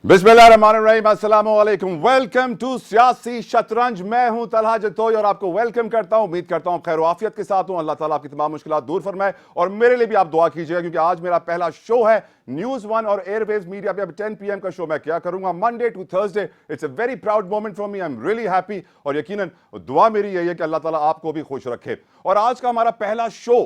बिस्मिल्लाहिर्रहमानिर्रहीम, अस्सलामु अलैकुम। वेलकम टू सियासी शतरंज। मैं हूं तलहा जतोई और आपको वेलकम करता हूं। उम्मीद करता हूं खैर आफियत के साथ हूं। अल्लाह ताला आपकी तमाम मुश्किलात दूर फरमाए और मेरे लिए भी आप दुआ कीजिएगा, क्योंकि आज मेरा पहला शो है न्यूज वन और एयरवेव्स मीडिया पे। अब 10 PM का शो मैं क्या करूंगा, Monday to Thursday. It's a very proud moment for me. I am really happy और यकीनन दुआ मेरी यही है कि अल्लाह ताला आपको भी खुश रखे। और आज का हमारा पहला शो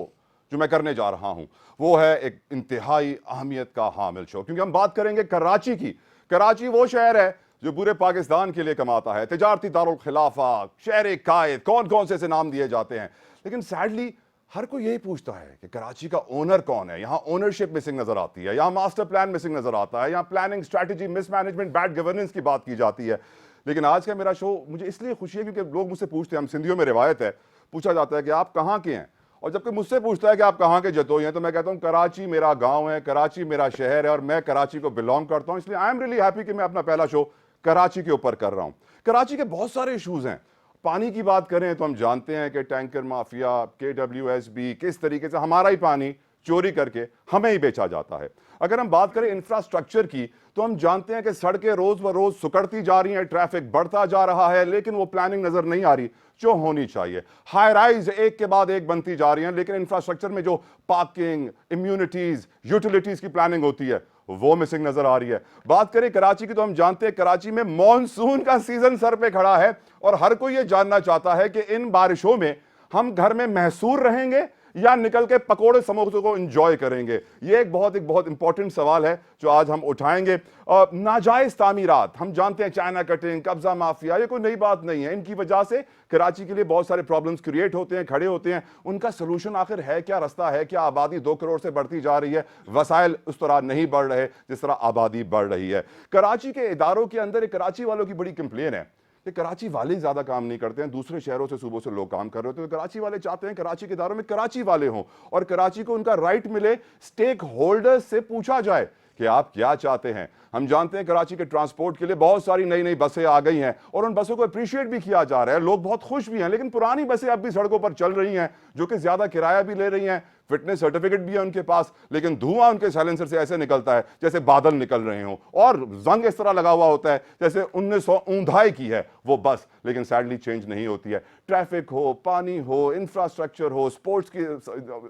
जो मैं करने जा रहा हूं वो है एक इंतहाई अहमियत का हामिल शो, क्योंकि हम बात करेंगे कराची की। कराची वो शहर है जो पूरे पाकिस्तान के लिए कमाता है, तिजारती दारुल खिलाफा, शहर कायद, कौन कौन से नाम दिए जाते हैं। लेकिन सैडली हर कोई यही पूछता है कि कराची का ओनर कौन है। यहां ओनरशिप मिसिंग नजर आती है, यहां मास्टर प्लान मिसिंग नजर आता है, यहां planning, strategy, mismanagement, bad governance की बात की जाती है। लेकिन आज का मेरा शो मुझे इसलिए खुशी है क्योंकि लोग मुझसे पूछते हैं, हम सिंधियों में रिवायत है, पूछा जाता है कि आप कहां के हैं। और जब कोई मुझसे पूछता है कि आप कहां के जतोई हैं, तो मैं कहता हूं कराची मेरा गांव है, कराची मेरा शहर है और मैं कराची को बिलोंग करता हूं। इसलिए आई एम रियली हैप्पी कि मैं अपना पहला शो कराची के ऊपर कर रहा हूं। कराची के बहुत सारे इश्यूज हैं। पानी की बात करें तो हम जानते हैं कि टैंकर माफिया, KWSB किस तरीके से हमारा ही पानी चोरी करके हमें ही बेचा जाता है। अगर हम बात करें इंफ्रास्ट्रक्चर की तो हम जानते हैं कि सड़कें रोज ब रोज सुकड़ती जा रही हैं, ट्रैफिक बढ़ता जा रहा है, लेकिन वो प्लानिंग नजर नहीं आ रही जो होनी चाहिए। हाई राइज एक के बाद एक बनती जा रही हैं, लेकिन इंफ्रास्ट्रक्चर में जो पार्किंग, इम्यूनिटीज, यूटिलिटीज की प्लानिंग होती है वो मिसिंग नजर आ रही है। बात करें कराची की तो हम जानते हैं कराची में मॉनसून का सीजन सर पे खड़ा है और हर कोई ये जानना चाहता है कि इन बारिशों में हम घर में महसूर रहेंगे या निकल के पकोड़े समोसों को एंजॉय करेंगे। ये एक बहुत इंपॉर्टेंट सवाल है जो आज हम उठाएंगे। नाजायज तामीरात, हम जानते हैं चाइना कटिंग, कब्जा माफिया, ये कोई नई बात नहीं है। इनकी वजह से कराची के लिए बहुत सारे प्रॉब्लम्स क्रिएट होते हैं, खड़े होते हैं। उनका सोल्यूशन आखिर है क्या, रास्ता है क्या? आबादी 2 करोड़ से बढ़ती जा रही है, वसाइल उस तरह नहीं बढ़ रहे जिस तरह आबादी बढ़ रही है। कराची के इदारों के अंदर कराची वालों की बड़ी कंप्लेन है कि कराची वाले ज्यादा काम नहीं करते हैं, दूसरे शहरों से सूबों से लोग काम कर रहे होते हैं। तो कराची वाले चाहते हैं कराची के इदारों में कराची वाले हों और कराची को उनका राइट मिले। स्टेक होल्डर्स से पूछा जाए कि आप क्या चाहते हैं। हम जानते हैं कराची के ट्रांसपोर्ट के लिए बहुत सारी नई नई बसें आ गई हैं और उन बसों को अप्रिशिएट भी किया जा रहा है, लोग बहुत खुश भी हैं। लेकिन पुरानी बसें अब भी सड़कों पर चल रही हैं जो कि ज्यादा किराया भी ले रही हैं, फिटनेस सर्टिफिकेट भी है उनके पास, लेकिन धुआं उनके साइलेंसर से ऐसे निकलता है जैसे बादल निकल रहे हो और जंग इस तरह लगा हुआ होता है जैसे 1900 ऊंधाई की है वो बस, लेकिन सैडली चेंज नहीं होती है। ट्रैफिक हो, पानी हो, इंफ्रास्ट्रक्चर हो, स्पोर्ट्स के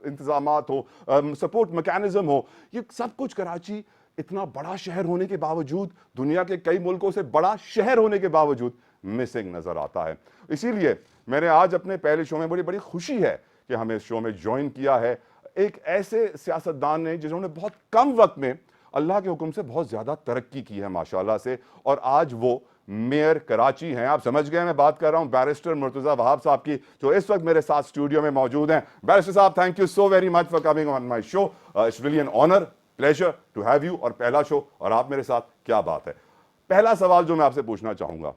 इंतजामात हो, सपोर्ट मैकेनिज्म हो, ये सब कुछ कराची इतना बड़ा शहर होने के बावजूद, दुनिया के कई मुल्कों से बड़ा शहर होने के बावजूद मिसिंग नजर आता है। इसीलिए मैंने आज अपने पहले शो में बड़ी बड़ी खुशी है कि हमें इस शो में ज्वाइन किया है एक ऐसे सियासतदान ने जिन्होंने बहुत कम वक्त में अल्लाह के हुक्म से बहुत ज्यादा तरक्की की है माशाल्लाह से, और आज वो मेयर कराची हैं। आप समझ गए मैं बात कर रहा हूं बैरिस्टर मुर्तजा वहाब साहब की, जो इस वक्त मेरे साथ स्टूडियो में मौजूद हैं। बैरिस्टर साहब, thank you so very much for coming on my show. It's really an honour, pleasure to have you. और पहला शो और आप मेरे साथ, क्या बात है। पहला सवाल जो मैं आपसे पूछना चाहूंगा,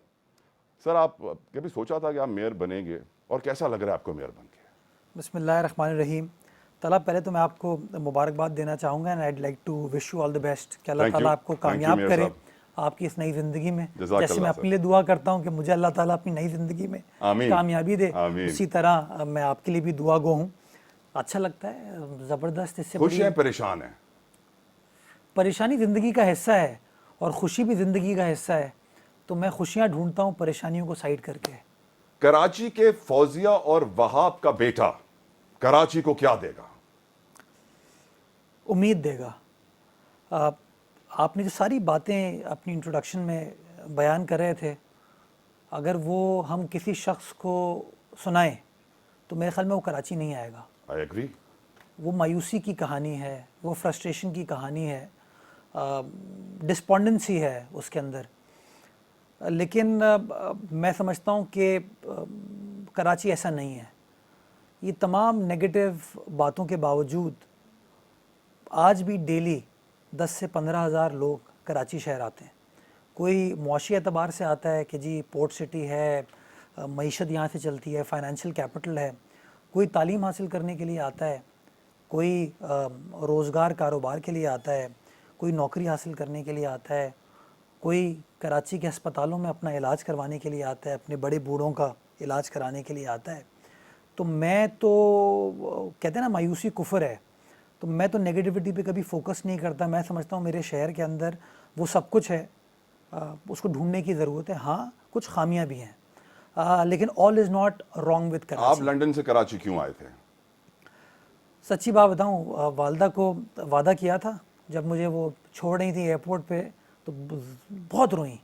सर आप कभी सोचा था कि आप मेयर बनेंगे और कैसा लग रहा है आपको मेयर बन के? बिस्मिल्लाहिर्रहमानिर्रहीम। तला पहले तो मैं आपको मुबारकबाद देना चाहूँगा and I'd like to wish you all the best कि अल्लाह ताला आपको कामयाब करे आपकी इस नई ज़िंदगी में। जैसे मैं अपने लिए दुआ करता हूँ कि मुझे अल्लाह ताला अपनी नई ज़िंदगी में कामयाबी दे, उसी तरह मैं आपके लिए भी दुआ गो हूँ। अच्छा लगता है, ज़बरदस्त। इससे खुश है, परेशान है? परेशानी ज़िंदगी का हिस्सा है और खुशी भी ज़िंदगी का हिस्सा है, तो मैं खुशियाँ ढूंढता हूँ परेशानियों को साइड करके। कराची के फौजिया और वहाब का बेटा कराची को क्या देगा? उम्मीद देगा। आपने जो सारी बातें अपनी इंट्रोडक्शन में बयान कर रहे थे, अगर वो हम किसी शख्स को सुनाएं तो मेरे ख्याल में वो कराची नहीं आएगा। I agree. वो मायूसी की कहानी है, वो फ्रस्ट्रेशन की कहानी है, डिस्पोंडेंसी है उसके अंदर। लेकिन मैं समझता हूँ कि कराची ऐसा नहीं है। ये तमाम नेगेटिव बातों के बावजूद आज भी डेली 10 से 15 हज़ार लोग कराची शहर आते हैं। कोई मुआशी एतबार से आता है कि जी पोर्ट सिटी है, मईशत यहाँ से चलती है, फाइनेंशियल कैपिटल है। कोई तालीम हासिल करने के लिए आता है, कोई रोज़गार कारोबार के लिए आता है, कोई नौकरी हासिल करने के लिए आता है, कोई कराची के अस्पतालों में अपना इलाज करवाने के लिए आता है, अपने बड़े बूढ़ों का इलाज कराने के लिए आता है। तो मैं तो कहते हैं ना मायूसी कुफर है, तो मैं तो नेगेटिविटी पे कभी फोकस नहीं करता। मैं समझता हूँ मेरे शहर के अंदर वो सब कुछ है उसको ढूंढने की ज़रूरत है। हाँ, कुछ खामियां भी हैं, लेकिन all is not wrong with आप कराची। लंदन से कराची क्यों आए थे? सच्ची बात बताऊं, वालदा को वादा किया था जब मुझे वो छोड़ रही थी एयरपोर्ट पे, तो बहुत रोई,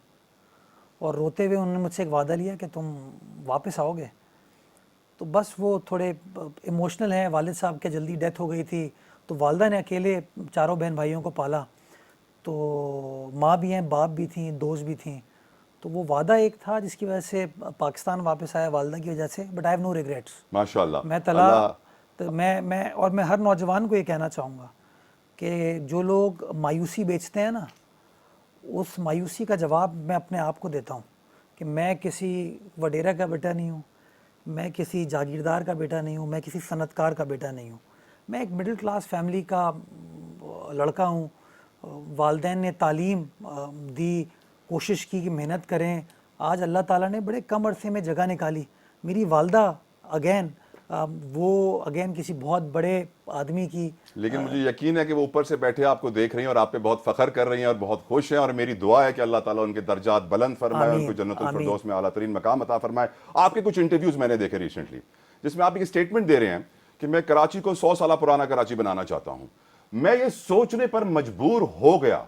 और रोते हुए उन्होंने मुझसे एक वादा लिया कि तुम वापस आओगे। तो बस वो थोड़े इमोशनल हैं, वालिद साहब के जल्दी डेथ हो गई थी, तो वालदा ने अकेले चारों बहन भाइयों को पाला, तो माँ भी हैं, बाप भी थी, दोस्त भी थी, तो वो वादा एक था जिसकी वजह से पाकिस्तान वापस आया वालदा की वजह से। But I have no regrets. माशाल्लाह। मैं तला तो मैं हर नौजवान को ये कहना चाहूँगा कि जो लोग मायूसी बेचते हैं ना, उस मायूसी का जवाब मैं अपने आप को देता हूँ कि मैं किसी वडेरा का बेटा नहीं हूँ, मैं किसी जागीरदार का बेटा नहीं हूँ, मैं किसी सनतकार का बेटा नहीं हूँ। मैं एक मिडिल क्लास फैमिली का लड़का हूँ। वालदैन ने तालीम दी, कोशिश की कि मेहनत करें। आज अल्लाह ताला ने बड़े कम अरसे में जगह निकाली। मेरी वालदा अगेन वो अगेन किसी बहुत बड़े आदमी की। लेकिन मुझे यकीन है कि वो ऊपर से बैठे आपको देख रही हैं और आप पे बहुत फख्र कर रही हैं और बहुत खुश हैं, और मेरी दुआ है कि अल्लाह ताला उनके दर्जात बुलंद फरमाए, आमीन, उनको जन्नतुल आमीन। फिरदौस में आला तरीन मकाम अता फरमाए। आपके कुछ इंटरव्यूज मैंने देखे रिसेंटली जिसमें आप एक स्टेटमेंट दे रहे हैं कि मैं कराची को 100 साल पुराना कराची बनाना चाहता हूं। मैं ये सोचने पर मजबूर हो गया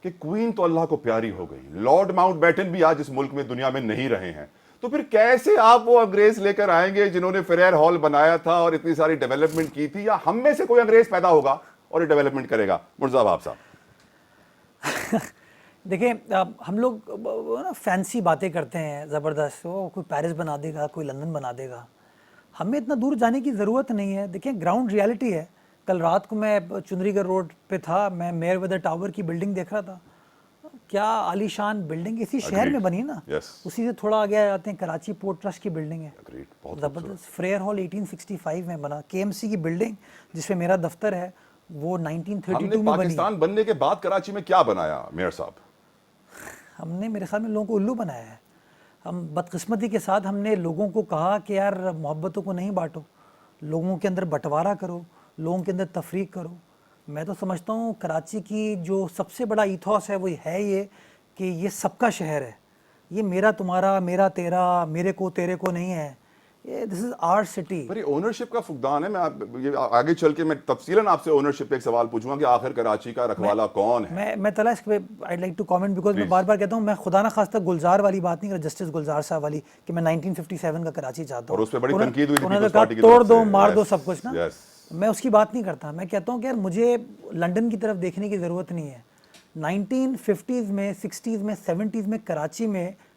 कि क्वीन तो अल्लाह को प्यारी हो गई, लॉर्ड माउंटबेटन भी आज इस मुल्क में दुनिया में नहीं रहे हैं, तो फिर कैसे आप वो अंग्रेज लेकर आएंगे जिन्होंने फेयर हॉल बनाया था और इतनी सारी डेवलपमेंट की थी? या हम में से कोई अंग्रेज पैदा होगा और ये डेवलपमेंट करेगा? मुर्जा वहाब साहब। देखिए, हम लोग ना फैंसी बातें करते हैं ज़बरदस्त, वो कोई पेरिस बना देगा, कोई लंदन बना देगा। हमें इतना दूर जाने की ज़रूरत नहीं है। देखिए, ग्राउंड रियलिटी है। कल रात को मैं चुंदरीगढ़ रोड पे था, मैं मेयर वेदर टावर की बिल्डिंग देख रहा था। क्या आलीशान बिल्डिंग इसी शहर में बनी ना। Yes. उसी से थोड़ा आगे आ जाते हैं, कराची पोर्ट ट्रस्ट की बिल्डिंग है, बहुत ज़बरदस्त। फ्रेयर हॉल 1865 में बना। केएमसी की बिल्डिंग जिसमें मेरा दफ्तर है वो 1932 हमने में बनी। पाकिस्तान बनने के बाद कराची में क्या बनाया मेयर साहब? हमने मेरे ख्याल में लोगों को उल्लू बनाया है। हम बदकिस्मती के साथ हमने लोगों को कहा कि यार मोहब्बतों को नहीं बांटो, लोगों के अंदर बंटवारा करो, लोगों के अंदर तफरीक करो। मैं तो समझता हूँ कराची की जो सबसे बड़ा ईथॉस है वो है ये कि ये सबका शहर है। ये मेरा तुम्हारा, मेरा तेरा, मेरे को तेरे को नहीं है। ये दिस इज आवर सिटी। पर ये ओनरशिप का फुकदान है। ये आगे चल के मैं तफसीलन आपसे ओनरशिप पे एक सवाल पूछूंगा कि आखिर कराची का रखवाला कौन है? मैं तला इस पे I like to comment because मैं बार बार कहता हूँ, मैं खुदा ना खास्ता गुलजार वाली बात नहीं कर, जस्टिस गुलजार साहब वाली कि मैं 1957 का कराची चाहता हूँ। और उस पे बड़ी तनकीद हुई थी उन्होंने पीपल्स कहा पार्टी की तोड़ तरफ दो, से। मार दो, Yes, सब कुछ ना। yes. मैं उसकी बात नहीं करता। मैं कहता हूँ कि यार मुझे लंदन की तरफ देखने की ज़रूरत नहीं है। 1950s में, 60s में, 70s में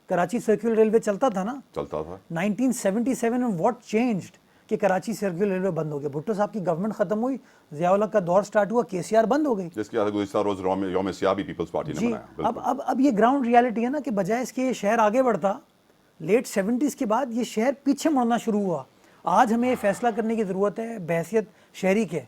कराची सर्कुलर रेलवे चलता था ना। चलता था। 1977 में व्हाट चेंज्ड कि कराची सर्कुलर रेलवे बंद हो गया। भुट्टो साहब की गवर्नमेंट खत्म हुई, ज़ियाउल हक का दौर स्टार्ट हुआ, केसीआर बंद हो गई। जिसके आगे गुज़िश्ता रोज यौम सियाह भी पीपल्स पार्टी ने जी, मनाया। बिल्कुल। अब ये ग्राउंड रियलिटी है ना कि बजाय इसके ये शहर आगे बढ़ता, लेट 70s के बाद ये शहर पीछे मुड़ना शुरू हुआ। आज हमें ये फैसला करने की ज़रूरत है बहैसियत शहरी के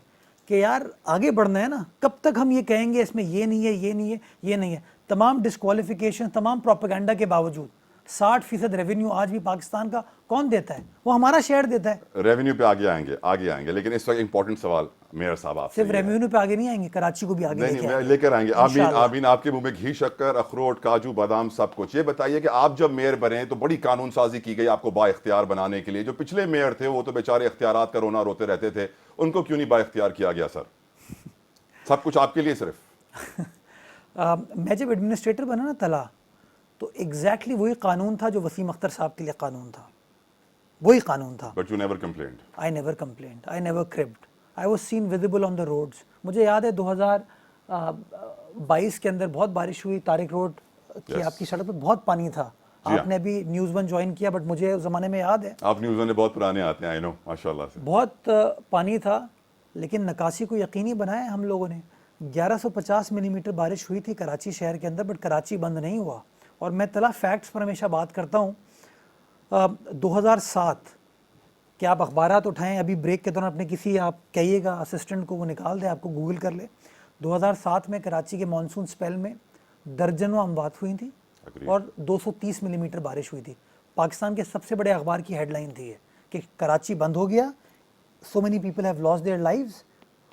कि यार आगे बढ़ना है ना। कब तक हम ये कहेंगे इसमें ये नहीं है, ये नहीं है, ये नहीं है। तमाम डिस्क्वालिफिकेशन, तमाम प्रोपेगेंडा के बावजूद 60% रेवेन्यू आज भी पाकिस्तान का कौन देता है? वो हमारा शहर देता है। रेवेन्यू पे आगे आएंगे, लेकिन इस वक्त इंपॉर्टेंट सवाल मेयर साहब आपसे सिर्फ ये है। रेवेन्यू पे आगे नहीं आएंगे, कराची को भी आगे नहीं लेके मैं आएंगे। लेकर आएंगे। आमीन इंशाअल्लाह। आमीन। आपके मुंह में घी, शक्कर, अखरोट, काजू, बादाम सब कुछ। ये बताइए कि आप जब मेयर बने तो बड़ी कानून साजी की गई आपको बाइख्तियार बनाने के लिए। जो पिछले मेयर थे वो तो बेचारे इख्तियारात का रोना रोते रहते थे, उनको क्यों नहीं बाइख्तियार किया गया सर? सब कुछ आपके लिए सिर्फ। मैं जब एडमिनिस्ट्रेटर बना ना तला, तो एग्जैक्टली वही कानून था जो वसीम अख्तर साहब के लिए कानून था, वही कानून था। But you never complaint. I never complaint, I never cribbed, I was seen visible on the roads. मुझे याद है 2022 के अंदर बहुत बारिश हुई, तारिक रोड की आपकी सड़क पर बहुत पानी था। आपने अभी न्यूज़ 1 ज्वाइन किया, बट मुझे उस ज़माने में याद है आप न्यूज़ ने बहुत पुराने आते हैं, आई नो, माशाल्लाह से। बहुत पानी था, लेकिन नकाशी को यकीनी बनाया हम लोगों ने। 1150 मिलीमीटर बारिश हुई थी कराची शहर के अंदर, बट कराची बंद नहीं हुआ। और मैं तला फैक्ट्स पर हमेशा बात करता हूँ। 2007 क्या आप अखबारात उठाएं, अभी ब्रेक के दौरान अपने किसी आप कहिएगा असिस्टेंट को वो निकाल दे, आपको गूगल कर ले। 2007 में कराची के मानसून स्पेल में दर्जनों अमवात हुई थी और 230 मिलीमीटर बारिश हुई थी। पाकिस्तान के सबसे बड़े अखबार की हेडलाइन थी ये कि कराची बंद हो गया, so many people have lost their lives,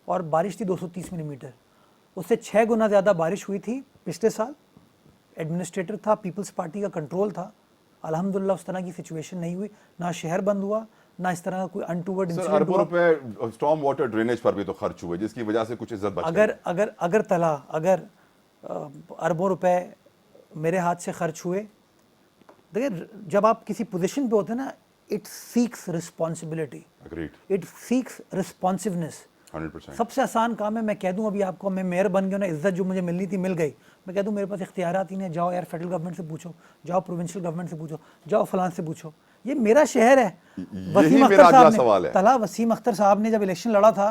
और बारिश थी 230 मिलीमीटर। उससे 6 गुना ज़्यादा बारिश हुई थी पिछले साल एडमिनिस्ट्रेटर था, पीपल्स पार्टी का कंट्रोल था। अल्हम्दुलिल्लाह उस तरह की सिचुएशन नहीं हुई, ना शहर बंद हुआ, ना इस तरह का कोई अनटूवर्ड सर इंसिडेंट अरबों हुआ। रुपए स्टॉर्म वाटर ड्रेनेज पर भी तो खर्च हुए, जिसकी वजह से कुछ इज्जत बच गई। अगर तला अगर अरबों रुपए मेरे हाथ से खर्च हुए, देखिए जब आप किसी पोजीशन पे होते हैं ना, it seeks responsibility, Agreed. It seeks responsiveness. 100%. सबसे आसान काम है, मैं कह दूं अभी आपको, मैं मेयर बन गया ना, इज्जत जो मुझे मिलनी थी मिल गई, मैं कह दूं मेरे पास इख्तियारात ही नहीं है, जाओ यार फेडरल गवर्नमेंट से पूछो, जाओ प्रोविंशियल गवर्नमेंट से पूछो, जाओ फलां से पूछो, ये मेरा शहर है। यही मेरा अगला सवाल है। तला वसीम अख्तर साहब ने जब इलेक्शन लड़ा था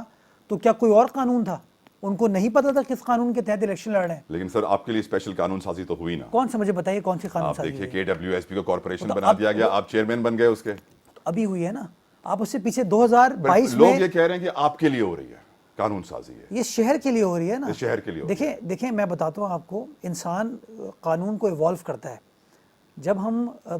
तो क्या कोई और कानून था? उनको नहीं पता था किस कानून के तहत इलेक्शन लड़ रहे हैं। लेकिन सर आपके लिए स्पेशल कानून साजी तो हुई ना। कौन सा मुझे बताइए, कौन सी कानून आप साजी देखिए हुई है? KWSP को कॉर्पोरेशन तो बना अब- दिया गया, आप चेयरमैन बन गए उसके। तो अभी हुई है ना, आप उससे पीछे पर 2022 लोग में, ये कह रहे हैं कि आपके लिए हो रही है कानून साजी है, ये शहर के लिए हो रही है ना। ये शहर के लिए हो रही देखिए देखिए मैं बताता हूँ आपको, इंसान कानून को इवॉल्व करता है। जब हम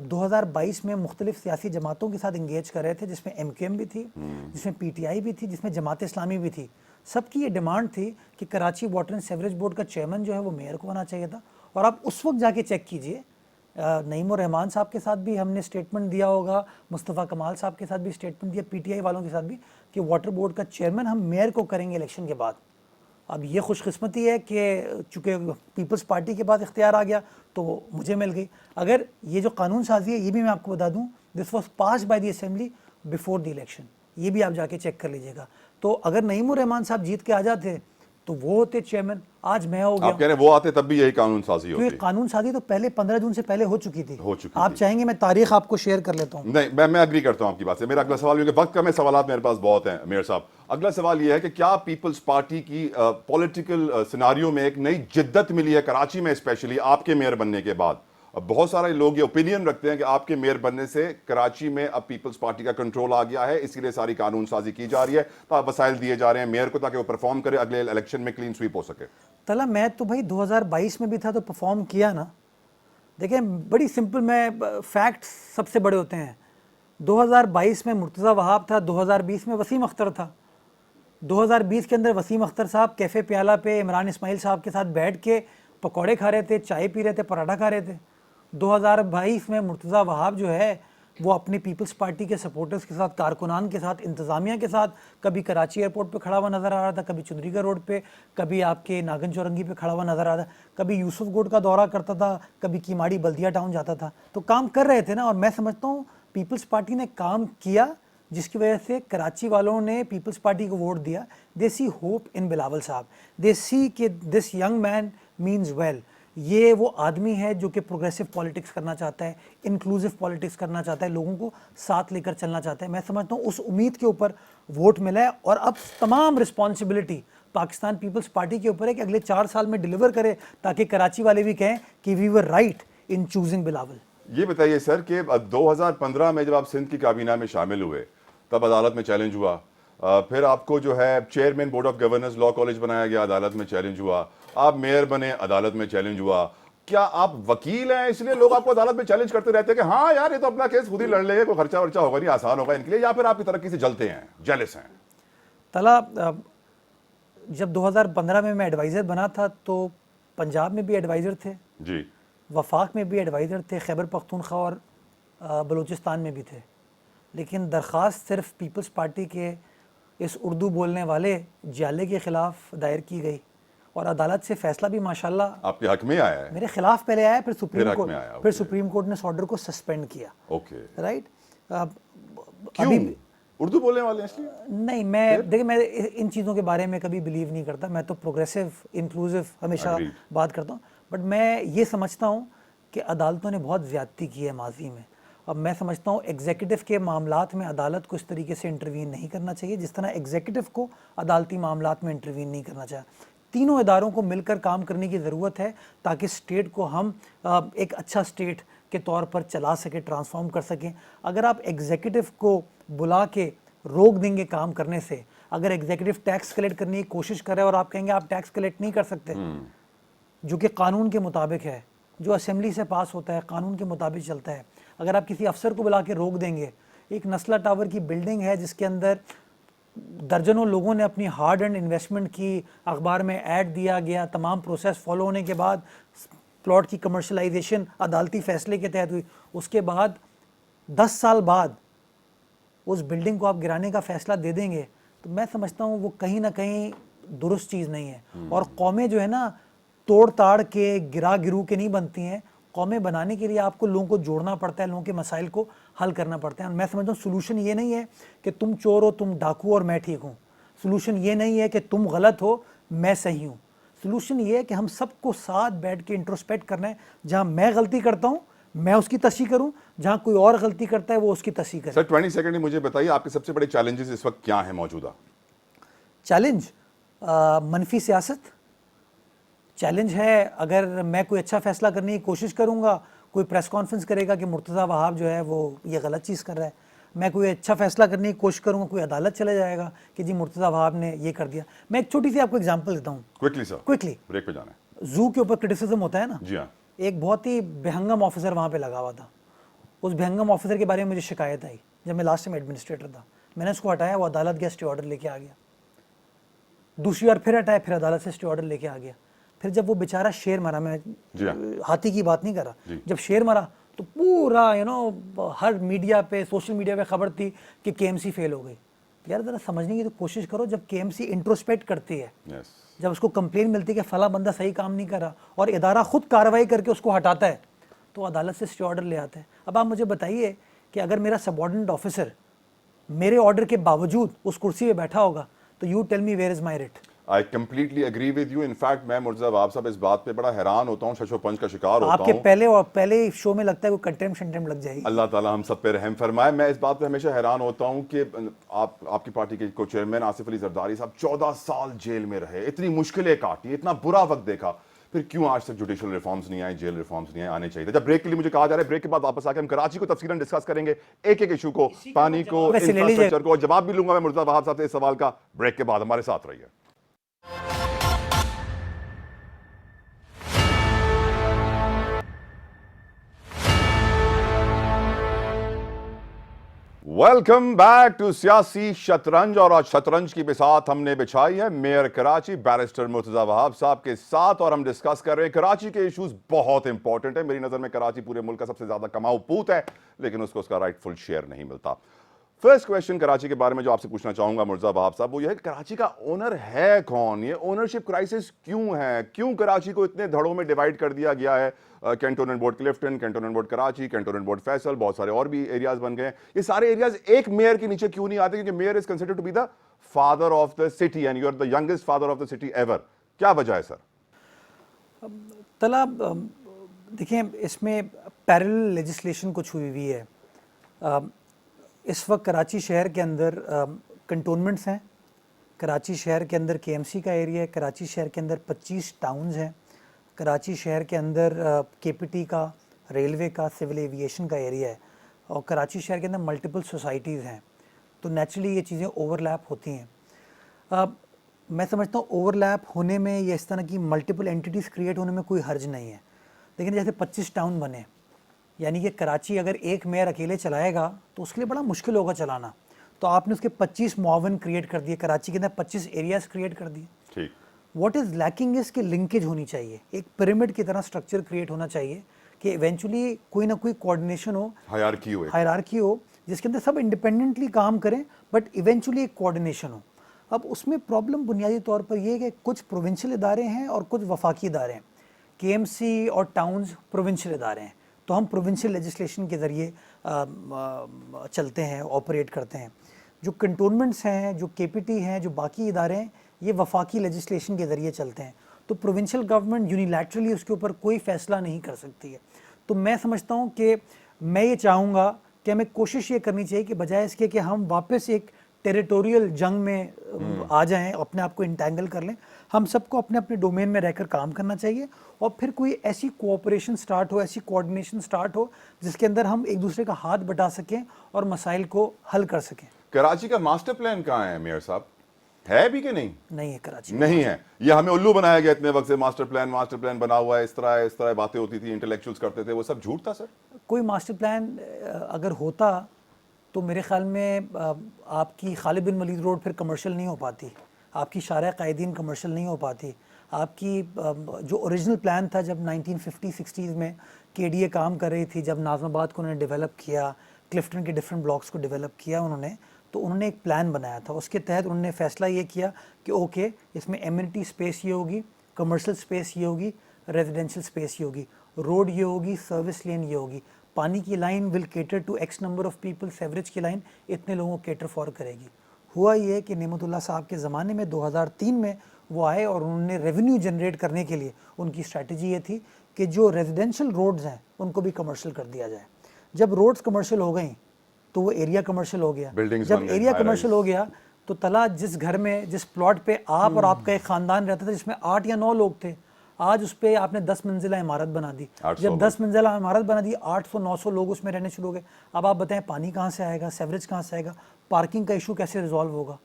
2022 में मुख्तलिफ सियासी जमातों के साथ इंगेज कर रहे थे, जिसमें MQM भी थी, जिसमें PTI भी थी, जिसमें जमात इस्लामी भी थी, सबकी ये डिमांड थी कि Karachi water and sewerage board का चेयरमैन जो है वो मेयर को होना चाहिए था। और आप उस वक्त जाके चेक कीजिए, नईमुर रहमान साहब के साथ भी हमने स्टेटमेंट दिया होगा, मुस्तफ़ा कमाल साहब के साथ भी स्टेटमेंट दिया, PTI वालों के साथ भी, कि वाटर बोर्ड का चेयरमैन हम मेयर को करेंगे इलेक्शन के बाद। अब ये खुशकिस्मती है कि चूँकि पीपल्स पार्टी के पास इख्तियार आ गया तो मुझे मिल गई। अगर ये जो कानून साजी है, ये भी मैं आपको बता दूं, this was passed by the assembly before the election, ये भी आप जाके चेक कर लीजिएगा। तो अगर नईमुर रहमान साहब जीत के आ जाते तो वो होते चेयरमैन, आज मैं हो है। गया। आप कह रहे हैं वो आते तब भी यही कानून साजी क्योंकि होती। कानून साजी तो पहले 15 जून से पहले हो चुकी थी। आप थी। चाहेंगे मैं तारीख आपको शेयर कर लेता हूँ। नहीं, मैं अग्री करता हूं आपकी बात से। मेरा अगला सवाल, क्योंकि वक्त कम है, सवाल मेरे पास बहुत हैं मेयर साहब। अगला सवाल यह है कि क्या पीपल्स पार्टी की पॉलिटिकल सिनारियो में एक नई जिद्दत मिली है कराची में, स्पेशली आपके मेयर बनने के बाद? अब बहुत सारे लोग ये ओपिनियन रखते हैं कि आपके मेयर बनने से कराची में अब पीपल्स पार्टी का कंट्रोल आ गया है, इसीलिए सारी कानून साजी की जा रही है, तो वसाइल दिए जा रहे हैं मेयर को ताकि वो परफॉर्म करे, अगले इलेक्शन में क्लीन स्वीप हो सके। तला मैं तो भाई 2022 में भी था तो परफॉर्म किया ना। देखिए बड़ी सिंपल, मैं फैक्ट्स सबसे बड़े होते हैं। 2022 में मुर्तज़ा वहाब था, 2020 में वसीम अख्तर था। 2020 के अंदर वसीम अख्तर साहब कैफ़े प्याला पे इमरान इस्माइल साहब के साथ बैठ के पकौड़े खा रहे थे, चाय पी रहे थे, पराठा खा रहे थे। 2022 में मुर्तज़ा वहाब जो है वो अपनी पीपल्स पार्टी के सपोर्टर्स के साथ, कारकुनान के साथ, इंतज़ामिया के साथ कभी कराची एयरपोर्ट पे खड़ा हुआ नज़र आ रहा था, कभी चुंदरीगढ़ रोड पे, कभी आपके नागन चौरंगी पे खड़ा हुआ नज़र आ रहा था, कभी यूसुफगुड का दौरा करता था, कभी कीमाड़ी बल्दिया टाउन जाता था। तो काम कर रहे थे ना। और मैं समझता हूँ पीपल्स पार्टी ने काम किया, जिसकी वजह से कराची वालों ने पीपल्स पार्टी को वोट दिया। दे सी होप इन बिलावल साहब, दे सी कि this young man means well. ये वो आदमी है जो कि प्रोग्रेसिव पॉलिटिक्स करना चाहता है, इंक्लूसिव पॉलिटिक्स करना चाहता है, लोगों को साथ लेकर चलना चाहता है। मैं समझता हूँ उस उम्मीद के ऊपर वोट मिला है। और अब तमाम रिस्पॉन्सिबिलिटी पाकिस्तान पीपल्स पार्टी के ऊपर है कि अगले 4 साल में डिलीवर करे, ताकि कराची वाले भी कहें कि we were right in choosing Bilawal. ये बताइए सर कि 2015 में जब आप सिंध की काबीना में शामिल हुए, तब अदालत में चैलेंज हुआ, फिर आपको जो है chairman board of governance law college बनाया गया, अदालत में चैलेंज हुआ, आप मेयर बने, अदालत में चैलेंज हुआ। क्या आप वकील हैं इसलिए लोग आपको अदालत में चैलेंज करते रहते हैं कि हाँ यार ये तो अपना केस खुद ही लड़ लेंगे, कोई खर्चा वर्चा होगा नहीं, आसान होगा इनके लिए, या फिर आपकी तरक्की से जलते हैं, जेलस हैं? तला जब 2015 में मैं एडवाइज़र बना था तो पंजाब में भी एडवाइज़र थे जी, वफाक में भी एडवाइज़र थे, खैबर पख्तूनख्वा और बलूचिस्तान में भी थे। लेकिन दरख्वास्त सिर्फ पीपल्स पार्टी के इस उर्दू बोलने वाले जाले के ख़िलाफ़ दायर की गई और अदालत से फ़ैसला भी माशाल्लाह आपके हक में आया है? मेरे ख़िलाफ़ पहले आया, फिर सुप्रीम हक कोर्ट में आया, फिर ओके। सुप्रीम कोर्ट ने इस ऑर्डर को सस्पेंड किया। Okay, right. क्यों? उर्दू बोलने वाले हैं इसलिए? नहीं, मैं देखिए मैं इन चीज़ों के बारे में कभी बिलीव नहीं करता। मैं तो प्रोग्रेसिव इंक्लूसिव हमेशा Agreed. बात करता हूँ। बट मैं ये समझता हूँ कि अदालतों ने बहुत ज़्यादती की है माजी में। अब मैं समझता हूँ एग्जीक्यूटिव के मामलात में अदालत को इस तरीके से इंटरवीन नहीं करना चाहिए जिस तरह एग्जीक्यूटिव को अदालती मामलात में इंटरवीन नहीं करना चाहिए। तीनों इदारों को मिलकर काम करने की ज़रूरत है ताकि स्टेट को हम एक अच्छा स्टेट के तौर पर चला सके, ट्रांसफॉर्म कर सकें। अगर आप एग्जीक्यूटिव को बुला के रोक देंगे काम करने से, अगर एग्जीक्यूटिव टैक्स कलेक्ट करने की कोशिश करे और आप कहेंगे आप टैक्स कलेक्ट नहीं कर सकते, जो कि कानून के मुताबिक है, जो असेंबली से पास होता है कानून के मुताबिक चलता है, अगर आप किसी अफसर को बुला के रोक देंगे, एक नस्ला टावर की बिल्डिंग है जिसके अंदर दर्जनों लोगों ने अपनी हार्ड एंड इन्वेस्टमेंट की, अखबार में ऐड दिया गया, तमाम प्रोसेस फॉलो होने के बाद प्लॉट की कमर्शलाइजेशन अदालती फैसले के तहत हुई, उसके बाद 10 साल बाद उस बिल्डिंग को आप गिराने का फैसला दे देंगे, तो मैं समझता हूँ वो कहीं ना कहीं दुरुस्त चीज़ नहीं है। और कौमें जो है ना तोड़ ताड़ के गिरा गिरू के नहीं बनती हैं। कौमें बनाने के लिए आपको लोगों को जोड़ना पड़ता है, लोगों के मसाइल को हल करना पड़ता है। मैं समझता हूँ सोल्यूशन ये नहीं है कि तुम चोर हो, तुम डाकू और मैं ठीक हूँ। सोल्यूशन ये नहीं है कि तुम गलत हो, मैं सही हूँ। सोल्यूशन ये है कि हम सबको साथ बैठ के इंट्रोस्पेक्ट करना है। जहाँ मैं गलती करता हूँ मैं उसकी तस्हीह करूँ, जहाँ कोई और गलती करता है वो उसकी तस्हीह करे। सर 20 सेकंड में मुझे बताइए आपके सबसे बड़े चैलेंजेस इस वक्त क्या हैं मौजूदा? चैलेंज मनफी सियासत चैलेंज है। अगर मैं कोई अच्छा फैसला करने की कोशिश करूंगा, कोई प्रेस कॉन्फ्रेंस करेगा कि मुर्तज़ा वहाब जो है वो ये गलत चीज़ कर रहा है। मैं कोई अच्छा फैसला करने की कोशिश करूंगा, कोई अदालत चले जाएगा कि जी मुर्तज़ा वहाब ने ये कर दिया। मैं एक छोटी सी आपको एग्जांपल देता हूँ क्विकली सर, क्विकली। ब्रेक पे जाना है। जू के ऊपर क्रिटिसिज्म होता है ना, जी हाँ। एक बहुत ही बेहंगम ऑफिसर वहाँ पे लगा हुआ था। उस बेहंगम ऑफिसर के बारे में मुझे शिकायत आई जब मैं लास्ट टाइम एडमिनिस्ट्रेटर था। मैंने उसको हटाया, वो अदालत गया, स्टे ऑर्डर लेके आ गया। दूसरी बार फिर हटाया, फिर अदालत से स्टे ऑर्डर लेके आ गया। फिर जब वो बेचारा शेर मरा, मैं जी हाँ। हाथी की बात नहीं कर रहा, जी। जब शेर मरा तो पूरा हर मीडिया पे, सोशल मीडिया पे खबर थी कि केएमसी फेल हो गई। यार ज़रा समझने की तो कोशिश करो, जब केएमसी इंट्रोस्पेक्ट करती है, यस, जब उसको कंप्लेन मिलती है कि फला बंदा सही काम नहीं कर रहा और इदारा खुद कार्रवाई करके उसको हटाता है, तो अदालत से स्टे ऑर्डर ले आता है। अब आप मुझे बताइए कि अगर मेरा सबऑर्डिनेट ऑफिसर मेरे ऑर्डर के बावजूद उस कुर्सी पे बैठा होगा, तो you tell me where is my writ. I completely agree with you. In fact मैं मुर्तज़ा वहाब साहब इस बात पे बड़ा हैरान होता हूँ, शशोपंच का शिकार होता आपके हूँ। पहले शो में लगता है कोई कंटेम्प्ट शंटेम्प्ट लग जाएगी। अल्लाह ताला हम सब पे रहम फरमाए। मैं इस बात पे हमेशा हैरान होता हूँ कि आपकी पार्टी के को चेयरमैन आसिफ अली जरदारी साहब 14 साल जेल में रहे, इतनी मुश्किलें काटी, इतना बुरा वक्त देखा, फिर क्यों आज तक जुडिशियल रिफॉर्म्स नहीं आए, जेल रिफॉर्म्स नहीं आए? आने चाहिए। जब ब्रेक के लिए मुझे कहा जा रहा है, ब्रेक के बाद वापस आके हम कराची को तफसीलन डिस्कस करेंगे, एक एक इशू को, पानी को, वैसे ले लीजिए। इंफ्रास्ट्रक्चर को, और जवाब भी लूंगा मैं मुर्तज़ा वहाब साहब से इस सवाल का। ब्रेक के बाद हमारे साथ रहिए। वेलकम बैक टू सियासी शतरंज। और आज शतरंज की बिसात हमने बिछाई है मेयर कराची बैरिस्टर मुर्तज़ा वहाब साहब के साथ, और हम डिस्कस कर रहे हैं कराची के इश्यूज। बहुत इंपॉर्टेंट है मेरी नजर में। कराची पूरे मुल्क का सबसे ज्यादा कमाऊ पूत है, लेकिन उसको उसका राइटफुल शेयर नहीं मिलता। फर्स्ट क्वेश्चन कराची के बारे में जो आपसे पूछना चाहूंगा मुर्तज़ा वहाब साहब, वो यह है कि कराची का ओनर है कौन? ये ओनरशिप क्राइसिस क्यों है? क्यों कराची को इतने धड़ों में डिवाइड कर दिया गया है? Cantonment board Clifton, cantonment board Karachi, cantonment board Faisal, बहुत सारे और भी एरियाज बन गए हैं। ये सारे एरियाज एक मेयर के नीचे क्यों नहीं आते? क्योंकि mayor is considered to be the father of the city and you are the youngest father of the city ever. क्या वजह है सर? तला देखिए, इसमें पैरेलल लेजिस्लेशन कुछ हुई हुई है। इस वक्त कराची शहर के अंदर कंटोनमेंट्स हैं, कराची शहर के अंदर केएमसी का एरिया है, कराची शहर के अंदर 25 टाउन्स हैं, कराची शहर के अंदर केपीटी का, रेलवे का, सिविल एविएशन का एरिया है, और कराची शहर के अंदर मल्टीपल सोसाइटीज़ हैं। तो नेचुरली ये चीज़ें ओवरलैप होती हैं। मैं समझता हूँ ओवरलैप होने में या इस तरह की मल्टीपल एंटिटीज़ क्रिएट होने में कोई हर्ज नहीं है। लेकिन जैसे 25 टाउन बने, यानी कि कराची अगर एक मेयर अकेले चलाएगा तो उसके लिए बड़ा मुश्किल होगा चलाना। तो आपने उसके 25 मुआवन क्रिएट कर दिए, कराची के अंदर 25 एरियाज़ क्रिएट कर दिए। ठीक। व्हाट इज़ लैकिंग इज़ कि लिंकेज होनी चाहिए, एक पिरामिड की तरह स्ट्रक्चर क्रिएट होना चाहिए कि इवेंचुअली कोई ना कोई कोऑर्डिनेशन हो, हायरार्की हो, जिसके अंदर सब इंडिपेंडेंटली काम करें, बट इवेंचुअली एक कोऑर्डिनेशन हो। अब उसमें प्रॉब्लम बुनियादी तौर पर यह है कि कुछ प्रोविंशियल इदारे हैं और कुछ वफाकी इदारे हैं। केएमसी और टाउन्स प्रोविंशियल इदारे हैं, तो हम प्रोविंशियल लेजिस्लेशन के ज़रिए चलते हैं, ऑपरेट करते हैं। जो कंटोनमेंट्स हैं, जो केपीटी हैं, जो बाकी इदारे हैं, ये वफाकी लेजिस्लेशन के ज़रिए चलते हैं। तो प्रोविंशियल गवर्नमेंट यूनिलैटरली उसके ऊपर कोई फ़ैसला नहीं कर सकती है। तो मैं समझता हूँ कि मैं ये चाहूँगा कि हमें कोशिश ये करनी चाहिए कि बजाय इसके कि हम वापस एक टेरिटोरियल जंग में आ जाएं, अपने आप को इंटैंगल कर लें, हम सबको अपने अपने डोमेन में रहकर काम करना चाहिए, और फिर कोई ऐसी कोऑपरेशन स्टार्ट हो, ऐसी कोऑर्डिनेशन स्टार्ट हो जिसके अंदर हम एक दूसरे का हाथ बटा सकें और मसाइल को हल कर सकें। कराची का मास्टर प्लान कहाँ है मेयर साहब? है भी कि नहीं? नहीं है कराची, नहीं है। ये हमें उल्लू बनाया गया इतने वक्त से, मास्टर प्लान बना हुआ है, इस तरह बातें होती थी, इंटेलेक्चुअल्स करते थे, वो सब झूठ था सर। कोई मास्टर प्लान अगर होता तो मेरे ख्याल में आपकी खालिद बिन वलीद रोड फिर कमर्शियल नहीं हो पाती, आपकी शारा कायदीन कमर्शियल नहीं हो पाती, आपकी जो ओरिजिनल प्लान था जब 1950-60s में केडीए काम कर रही थी, जब नाज़माबाद को उन्होंने डेवलप किया, क्लिफ्टन के डिफरेंट ब्लॉक्स को डेवलप किया उन्होंने, तो उन्होंने एक प्लान बनाया था। उसके तहत उन्होंने फैसला ये किया कि ओके, इसमें एमिनिटी स्पेस ये होगी, कमर्शियल स्पेस ये होगी, रेजिडेंशियल स्पेस ये होगी, रोड ये होगी, सर्विस लेन ये होगी, पानी की line will cater to X number of people, sewerage की लाइन इतने लोगों को केटर फॉर करेगी। हुआ ये कि नेमतुल्ला साहब के ज़माने में 2003 में वो आए और उन्होंने रेवेन्यू जनरेट करने के लिए उनकी स्ट्रैटेजी ये थी कि जो रेजिडेंशियल रोड्स हैं उनको भी कमर्शियल कर दिया जाए। जब रोड्स कमर्शियल हो गई तो वो एरिया कमर्शियल हो गया। जब एरिया कमर्शियल हो गया तो तला जिस घर में, जिस प्लॉट पे आप और आपका एक ख़ानदान रहता था, जिसमें 8 या 9 लोग थे, आज उस पर आपने 10 मंजिला इमारत बना दी। जब 10 मंजिला इमारत बना दी, 800-900 लोग उसमें रहने शुरू हो गए। अब आप बताएं पानी कहाँ से आएगा, सेवरेज कहाँ से आएगा, पार्किंग का इशू कैसे रिजॉल्व होगा?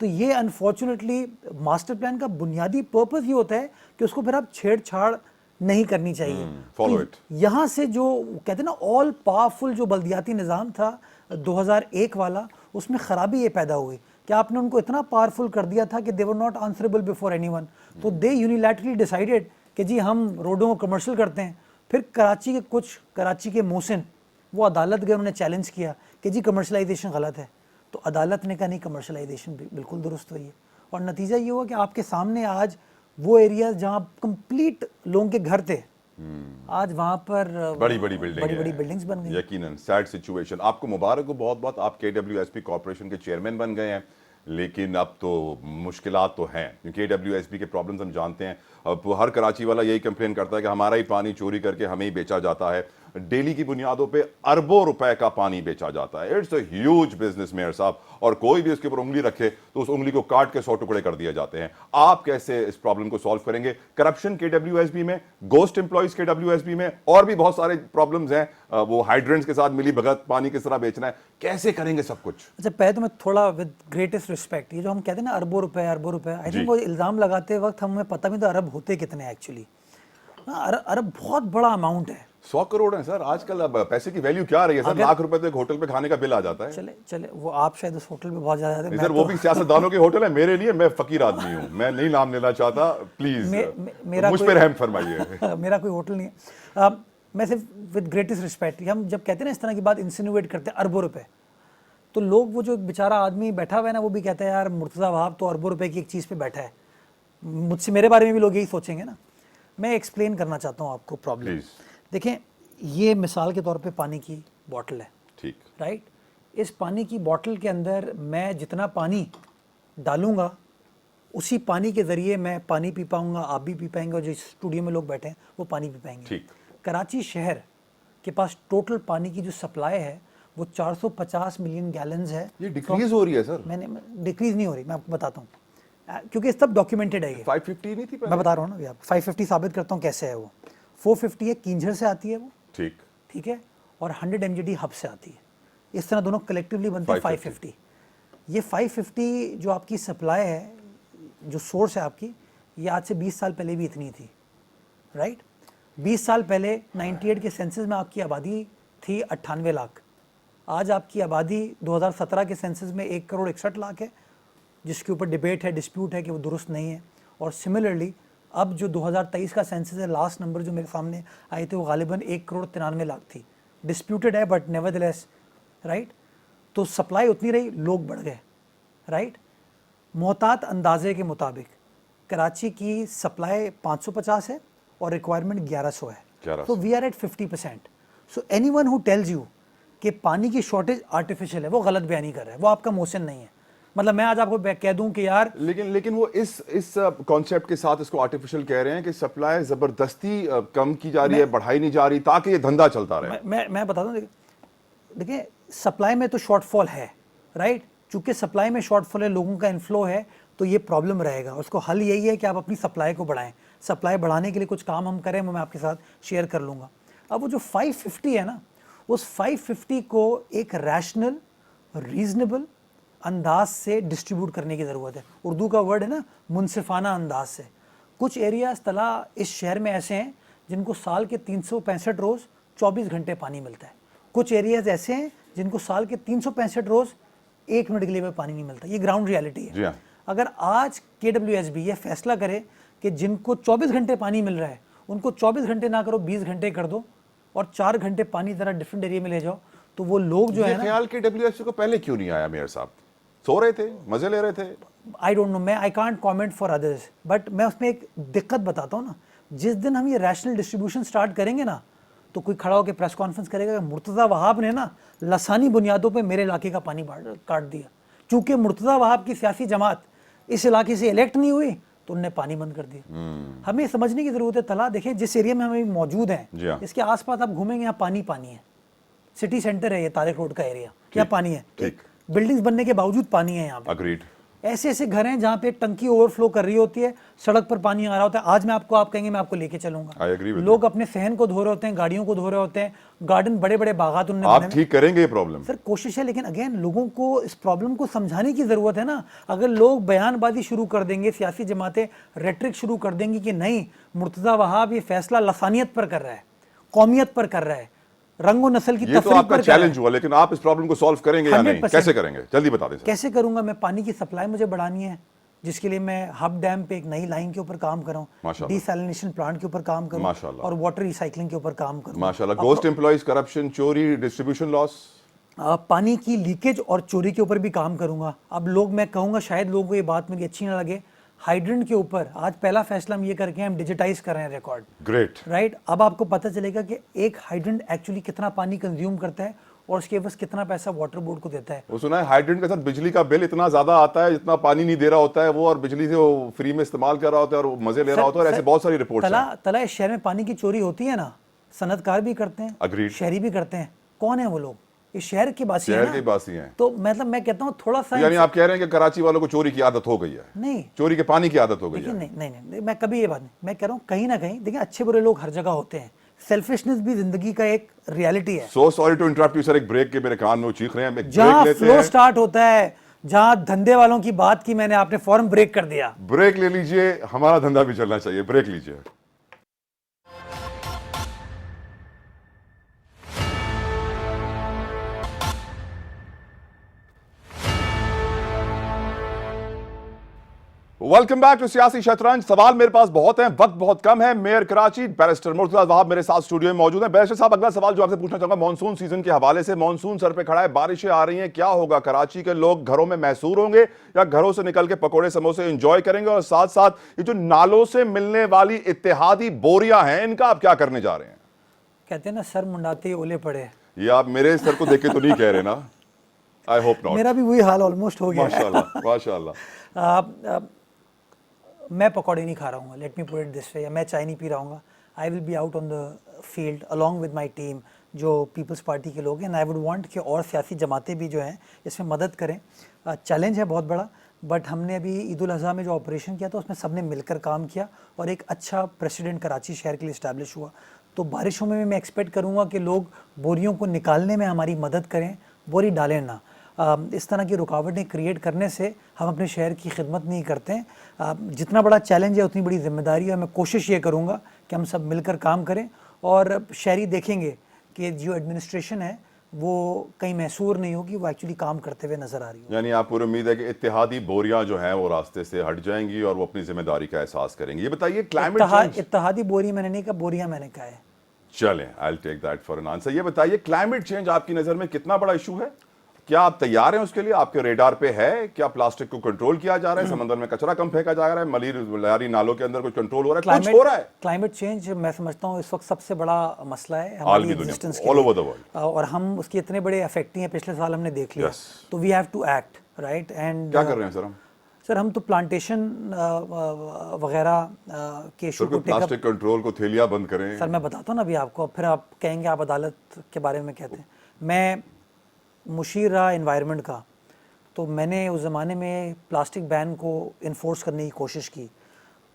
तो ये अनफॉर्चुनेटली मास्टर प्लान का बुनियादी पर्पस ये होता है कि उसको फिर आप छेड़छाड़ नहीं करनी चाहिए। Follow it. यहाँ से जो कहते हैं ना ऑल पावरफुल जो बल्दियाती निज़ाम था 2001 वाला, उसमें ख़राबी ये पैदा हुई कि आपने उनको इतना पावरफुल कर दिया था कि they were not answerable before anyone. तो दे यूनिलैटरली डिसाइडेड कि जी हम रोडों को कमर्शियल करते हैं। फिर कराची के मोहसिन वो अदालत गए, उन्होंने चैलेंज किया कि जी कमर्शलाइजेशन गलत है। तो अदालत ने कहा नहीं, कमर्शलाइजेशन बिल्कुल दुरुस्त हुई है। और नतीजा ये हुआ कि आपके सामने आज वो एरिया जहाँ कंप्लीट लोगों के घर थे, आज वहाँ पर बड़ी बिल्डिंग्स बन गई। यकीनन सैड सिचुएशन। आपको मुबारक हो बहुत बहुत, आप KWSP कॉर्पोरेशन के चेयरमैन बन गए हैं, लेकिन अब तो मुश्किलात तो हैं क्योंकि KWSP के प्रॉब्लम्स हम जानते हैं। अब हर कराची वाला यही कंप्लेन करता है कि हमारा ही पानी चोरी करके हमें ही बेचा जाता है। डेली की बुनियादों पे अरबों रुपए का पानी बेचा जाता है। It's a huge business mayor साहब, और कोई भी उसके ऊपर उंगली रखे तो उस उंगली को काट के 100 टुकड़े कर दिए जाते हैं। आप कैसे इस प्रॉब्लम को सॉल्व करेंगे? करप्शन KWSP में, गोस्ट एम्प्लॉइज KWSP में, और भी बहुत सारे प्रॉब्लम्स हैं। वो हाइड्रेंट्स के साथ मिली भगत पानी किस तरह बेचना है, कैसे करेंगे सब कुछ? अच्छा, पहले तो मैं थोड़ा विद ग्रेटेस्ट रिस्पेक्ट, ये जो हम कहते हैं ना अरबों रुपए, आई थिंक वो इल्ज़ाम लगाते वक्त हमें पता भी तो अरब होते कितने एक्चुअली। अरब बहुत बड़ा अमाउंट है। 100 करोड़ है सर आजकल। अब पैसे की वैल्यू क्या रही है सर? लाख रुपए तो एक होटल पे खाने का बिल आ जाता है। चले वो आप शायद उस होटल पे बहुत ज्यादा जाते हैं सर, वो भी सियासतदानों के होटल है, मेरे लिए। मैं फकीर आदमी हूँ, मैं नहीं नाम लेना चाहता, प्लीज मुझ पे रहम फरमाइए। मेरा कोई होटल नहीं है। मैं सिर्फ विद ग्रेटेस्ट रिस्पेक्ट, हम जब कहते हैं ना इस तरह की बात इंसिनुएट करते हैं अरबों रुपए, तो लोग, वो जो बेचारा आदमी बैठा हुआ है ना, वो भी कहता है यार मुर्तज़ा वहाब तो अरबों रुपए की एक चीज़ पे बैठा है। मुझसे, मेरे बारे में भी लोग यही सोचेंगे ना। मैं एक्सप्लेन करना चाहता हूँ आपको प्रॉब्लम। देखें, ये मिसाल के तौर पे पानी की बॉटल है, ठीक, राइट? इस पानी की बॉटल के अंदर मैं जितना पानी डालूंगा उसी पानी के ज़रिए मैं पानी पी पाऊंगा, आप भी पी पाएंगे, और जो स्टूडियो में लोग बैठे हैं वो पानी पी पाएंगे, ठीक। कराची शहर के पास टोटल पानी की जो सप्लाई है वो 450 मिलियन गैलन्स है। ये डिक्रीज हो रही है सर? मैंने डिक्रीज नहीं हो रही, मैं आपको बताता हूँ, क्योंकि इस सब डॉक्यूमेंटेड है। 550 नहीं थी पहले? मैं बता रहा हूँ ना भैया, 550 साबित करता हूँ कैसे है वो। 450 है, किंझर से आती है वो, ठीक है, और 100 MGD हब से आती है। इस तरह दोनों कलेक्टिवली बनते हैं 550। ये 550 जो आपकी सप्लाई है, जो सोर्स है आपकी, ये आज से 20 साल पहले भी इतनी थी, राइट? 20 साल पहले 98 के सेंसस में आपकी आबादी थी 98 लाख। आज आपकी आबादी 2017 के सेंसस में 1 करोड़ 61 लाख है, जिसके ऊपर डिबेट है, डिस्प्यूट है कि वो दुरुस्त नहीं है। और सिमिलरली अब जो 2023 का सेंसस है, लास्ट नंबर जो मेरे सामने आए थे, वो गालिबन 1 करोड़ 93 लाख थी। डिस्प्यूटेड है बट नेवरदलेस, राइट? तो सप्लाई उतनी रही, लोग बढ़ गए, राइट? मोहतात अंदाजे के मुताबिक कराची की सप्लाई 550 है और रिक्वायरमेंट 1100 है। तो we are at 50%। So anyone who tells you कि पानी की शॉर्टेज आर्टिफिशियल है, वो गलत बयानी कर रहा है, वो आपका मोहसिन नहीं है। मतलब मैं आज आपको कह दूं कि यार, लेकिन वो इस कॉन्सेप्ट के साथ इसको आर्टिफिशियल कह रहे हैं कि सप्लाई जबरदस्ती कम की जा रही है, बढ़ाई नहीं जा रही, ताकि ये धंधा चलता रहे। मैं बता दूं, देखिए सप्लाई में तो शॉर्टफॉल है, राइट? चूंकि सप्लाई में शॉर्टफॉल है, लोगों का इनफ्लो है, तो ये प्रॉब्लम रहेगा। उसको हल यही है कि आप अपनी सप्लाई को बढ़ाएं। सप्लाई बढ़ाने के लिए कुछ काम हम करें, मैं आपके साथ शेयर कर लूँगा। अब वो जो 550 है ना, उस 550 को एक रैशनल, रीजनेबल अंदाज से डिस्ट्रीब्यूट करने की ज़रूरत है। उर्दू का वर्ड है ना, मुनसिफाना अंदाज से। कुछ एरियाज तला इस शहर में ऐसे हैं जिनको साल के 365 रोज़ 24 घंटे पानी मिलता है। कुछ एरियाज ऐसे हैं जिनको साल के 365 रोज़ 1 मिनट के लिए भी पानी नहीं मिलता। ये ग्राउंड रियलिटी है। अगर आज KWSB ये फैसला करे कि जिनको 24 घंटे पानी मिल रहा है उनको 24 घंटे ना करो, 20 घंटे कर दो और 4 घंटे पानी जरा डिफरेंट एरिया में ले जाओ, तो वो लोग जो है ना, ख्याल के WFC को पहले क्यों नहीं आया? मेयर साहब सो रहे थे, मजे ले रहे थे। आई डोंट नो, मैं I can't comment for others, but मैं उसमें एक दिक्कत बताता हूँ ना, जिस दिन हम ये रैशनल डिस्ट्रीब्यूशन स्टार्ट करेंगे ना, तो कोई खड़ा होकर प्रेस कॉन्फ्रेंस करेगा कि मुर्तज़ा वहाब ने ना लसानी बुनियादों पे मेरे इलाके का पानी काट दिया। चूंकि मुर्तज़ा वहाब की सियासी जमात इस इलाके से इलेक्ट नहीं हुई तो उनने पानी बंद कर दिया। हमें समझने की जरूरत है तला, देखिए जिस एरिया में हम मौजूद हैं इसके आसपास आप घूमेंगे, यहाँ पानी पानी है, सिटी सेंटर है ये तारिक रोड का एरिया, क्या पानी है, बिल्डिंग्स बनने के बावजूद पानी है यहाँ पे। अग्रीड। ऐसे ऐसे घर हैं जहाँ पे टंकी ओवरफ्लो कर रही होती है, सड़क पर पानी आ रहा होता है। आज मैं आपको, आप कहेंगे मैं आपको लेके चलूंगा, लोग अपने सहन को धो रहे होते हैं, गाड़ियों को धो रहे होते हैं, गार्डन बड़े बड़े बागात उन्होंने आप ठीक करेंगे ये प्रॉब्लम? सर कोशिश है, लेकिन अगेन लोगों को इस प्रॉब्लम को समझाने की जरूरत है ना। अगर लोग बयानबाजी शुरू कर देंगे, सियासी जमातें रेट्रिक शुरू कर देंगी कि नहीं मुर्तज़ा वहाब ये फैसला लसानियत पर कर रहा है, कौमियत पर कर रहा है, रंगो नस्ल की तफरीक तो आपका चैलेंज हुआ, लेकिन आप इस प्रॉब्लम को सॉल्व करेंगे या नहीं? कैसे करेंगे, जल्दी बता दें। कैसे करूंगा मैं? पानी की सप्लाई मुझे बढ़ानी है, जिसके लिए मैं हब डैम पे एक नई लाइन के ऊपर काम कर रहा हूँ, डिसैलिनेशन प्लांट के ऊपर काम करूँ और वाटर रिसाइकलिंग के ऊपर काम करूँ। माशाल्लाह। गोस्ट एम्प्लॉइज, करप्शन, चोरी, डिस्ट्रीब्यूशन लॉस, पानी की लीकेज और चोरी के ऊपर भी काम करूंगा। अब लोग, मैं कहूँगा शायद लोगों को ये बात मेरी अच्छी ना लगे, हाइड्रेंट के ऊपर आज पहला फैसला हम ये करके हम डिजिटाइज कर रहे हैं रिकॉर्ड। Great, right. अब आपको पता चलेगा कि एक हाइड्रेंट एक्चुअली कितना पानी कंज्यूम करता है और उसके बस कितना पैसा वाटर बोर्ड को देता है। वो सुना है हाइड्रेंट के साथ बिजली का बिल इतना ज्यादा आता है जितना पानी नहीं दे रहा होता है वो, और बिजली से वो फ्री में इस्तेमाल कर रहा होता है और मजे ले रहा होता है, और ऐसे बहुत सारी रिपोर्ट्स हैं। तला इस शहर में पानी की चोरी होती है ना, सनतकार भी करते हैं, शहरी भी करते हैं। कौन है वो लोग? इस शहर के बासी हैं, शहर के बासी हैं। तो मतलब मैं कहता हूँ थोड़ा सा, यानी आप कह रहे हैं कि कराची वालों को चोरी की आदत हो गई है? नहीं, चोरी के पानी की आदत हो गई है। नहीं नहीं नहीं, मैं कभी ये बात नहीं, मैं कह रहा हूँ कहीं ना कहीं देखिए अच्छे बुरे लोग हर जगह होते हैं, सेल्फिशनेस भी जिंदगी का एक रियलिटी है। So sorry to interrupt you sir, एक ब्रेक के मेरे कान में चीख रहे हैं, जहाँ फ्लो स्टार्ट होता है, जहाँ धंधे वालों की बात की मैंने, आपने फौरन ब्रेक कर दिया। ब्रेक ले लीजिए, हमारा धंधा भी चलना चाहिए, ब्रेक लीजिए। वेलकम बैक टू सियासी शतरंज। सवाल मेरे पास बहुत हैं, वक्त बहुत कम है। मेयर कराची बैरिस्टर मुर्तज़ा वहाब मेरे साथ स्टूडियो में मौजूद हैं। बैरिस्टर साहब, अगला सवाल जो आपसे पूछना चाहूंगा मॉनसून सीजन के हवाले से, मॉनसून सर पे खड़ा है, बारिशें आ रही हैं, क्या होगा? कराची के लोग घरों में महसूर होंगे या घरों से निकल के पकौड़े समोसे एंजॉय करेंगे? और साथ साथ ये जो नालों से मिलने वाली इत्तेहादी बोरियां हैं, इनका आप क्या करने जा रहे हैं? कहते हैं ना सर मुंडाते ओले पड़े। ये आप मेरे सर को देख के तो नहीं कह रहे ना? I hope not. मेरा भी वही हाल ऑलमोस्ट हो गया। माशाल्लाह माशाल्लाह। मैं पकौड़े नहीं खा रहा हूँ, let me put it this way, या मैं चाय नहीं पी रहा हूँ। I will be out on the field along with my team, जो पीपल्स पार्टी के लोग हैं, एंड आई वुड वांट कि और सियासी जमातें भी जो हैं इसमें मदद करें। चैलेंज है बहुत बड़ा, बट हमने अभी ईद उल अज़हा में जो ऑपरेशन किया था उसमें सबने मिलकर काम किया और एक अच्छा प्रेसिडेंट कराची शहर के लिए इस्टेब्लिश हुआ। तो बारिशों में भी मैं एक्सपेक्ट करूँगा कि लोग बोरियों को निकालने में हमारी मदद करें, बोरी डालें ना। इस तरह की रुकावटें क्रिएट करने से हम अपने शहर की खिदमत नहीं करते हैं। जितना बड़ा चैलेंज है उतनी बड़ी जिम्मेदारी है। मैं कोशिश ये करूँगा कि हम सब मिलकर काम करें और शहरी देखेंगे कि जो एडमिनिस्ट्रेशन है वो कहीं महसूर नहीं होगी, वो एक्चुअली काम करते हुए नजर आ रही है। यानी आप पूरी उम्मीद है कि इत्तेहादी बोरियां जो हैं वो रास्ते से हट जाएंगी और वो अपनी जिम्मेदारी का एहसास करेंगे। ये बताइए, क्लाइमेट चेंज, इत्तेहादी बोरी मैंने नहीं कहा, बोरियां मैंने कहा है। चलें, I will take that for an answer. ये बताइए, क्लाइमेट चेंज आपकी नज़र में कितना बड़ा इशू है? क्या आप तैयार हैं उसके लिए? आपके रेडार पे है? क्या प्लास्टिक को कंट्रोल किया जा रहा है? समंदर में कचरा कम फेंका जा रहा है? मलियारी नालों के अंदर कुछ कंट्रोल हो रहा है? कुछ हो रहा है? क्लाइमेट चेंज मैं समझता हूँ इस वक्त सबसे बड़ा मसला है हमारी एग्जिस्टेंस के, ऑल ओवर द वर्ल्ड, और हम उसके इतने बड़े अफेक्टी हैं, पिछले साल हमने देख लिया। तो we have to act, right. And क्या कर रहे हैं सर? सर हम तो प्लांटेशन वगैरह के इशू को, प्लास्टिक कंट्रोल को, थैलियां बंद करें। सर मैं बताता हूँ ना अभी आपको, फिर आप कहेंगे आप अदालत के बारे में कहते हैं। मैं मुशीर रहा इन्वायरमेंट का, तो मैंने उस ज़माने में प्लास्टिक बैन को इन्फोर्स करने की कोशिश की।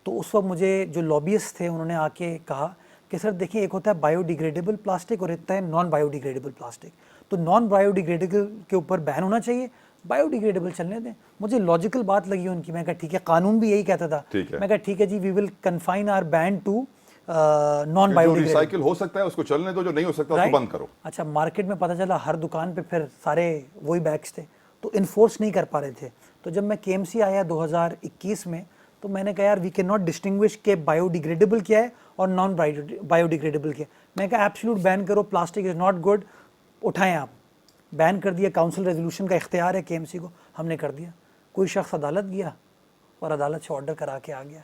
तो उस वक्त मुझे जो लॉबियस्ट थे उन्होंने आके कहा कि सर देखिए, एक होता है बायोडिग्रेडेबल प्लास्टिक और एक है नॉन बायोडिग्रेडेबल प्लास्टिक। तो नॉन बायोडिग्रेडेबल के ऊपर बैन होना चाहिए, बायोडिग्रेडेबल चलने दें। मुझे लॉजिकल बात लगी उनकी। मैं कहा ठीक है, कानून भी यही कहता था। मैं कहा ठीक है जी, we will confine our ban to non biodegradable. Recycle हो सकता है उसको चलने दो, जो नहीं हो सकता उसको बंद करो। अच्छा, मार्केट में पता चला हर दुकान पे फिर सारे वही बैग्स थे, तो इन्फोर्स नहीं कर पा रहे थे। तो जब मैं केएमसी आया 2021 में, तो मैंने कहा यार वी कैन नॉट डिस्टिंग्विश के बायोडिग्रेडेबल क्या है और नॉन बायोडिग्रेडेबल क्या है। मैं कहा एब्सोल्यूट बैन करो, प्लास्टिक इज़ नॉट गुड, उठाएं आप। बैन कर दिया, काउंसिल रेजोल्यूशन का इख्तियार है केएमसी को, हमने कर दिया। कोई शख्स अदालत गया और अदालत से ऑर्डर करा के आ गया।